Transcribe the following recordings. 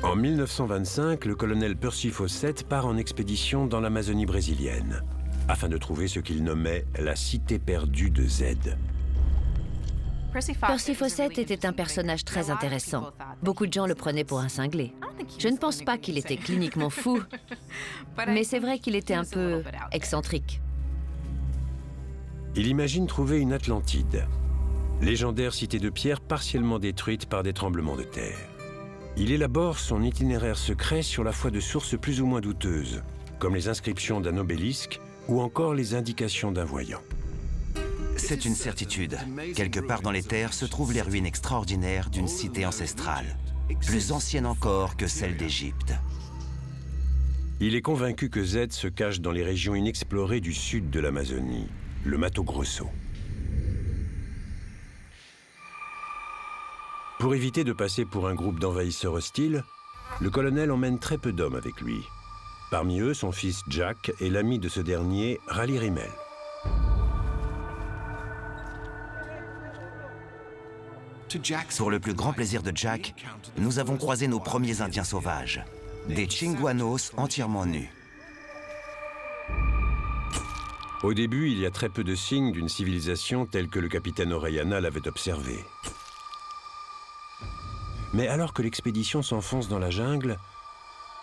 En 1925, le colonel Percy Fawcett part en expédition dans l'Amazonie brésilienne, afin de trouver ce qu'il nommait la cité perdue de Z. Percy Fawcett était un personnage très intéressant. Beaucoup de gens le prenaient pour un cinglé. Je ne pense pas qu'il était cliniquement fou, mais c'est vrai qu'il était un peu excentrique. Il imagine trouver une Atlantide, légendaire cité de pierre partiellement détruite par des tremblements de terre. Il élabore son itinéraire secret sur la foi de sources plus ou moins douteuses, comme les inscriptions d'un obélisque ou encore les indications d'un voyant. C'est une certitude. Quelque part dans les terres se trouvent les ruines extraordinaires d'une cité ancestrale, plus ancienne encore que celle d'Égypte. Il est convaincu que Z se cache dans les régions inexplorées du sud de l'Amazonie, le Mato Grosso. Pour éviter de passer pour un groupe d'envahisseurs hostiles, le colonel emmène très peu d'hommes avec lui. Parmi eux, son fils Jack et l'ami de ce dernier, Raleigh Rimmel. Pour le plus grand plaisir de Jack, nous avons croisé nos premiers Indiens sauvages, des Chinguanos entièrement nus. Au début, il y a très peu de signes d'une civilisation telle que le capitaine Orellana l'avait observé. Mais alors que l'expédition s'enfonce dans la jungle,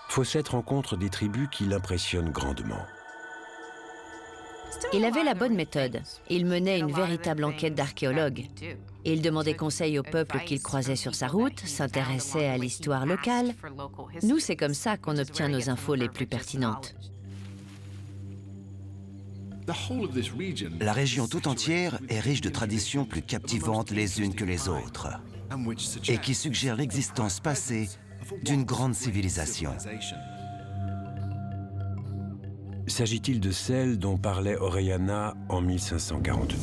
Fawcett rencontre des tribus qui l'impressionnent grandement. Il avait la bonne méthode. Il menait une véritable enquête d'archéologue. Il demandait conseil au peuple qu'il croisait sur sa route, s'intéressait à l'histoire locale. Nous, c'est comme ça qu'on obtient nos infos les plus pertinentes. La région tout entière est riche de traditions plus captivantes les unes que les autres, et qui suggèrent l'existence passée d'une grande civilisation. S'agit-il de celle dont parlait Orellana en 1542?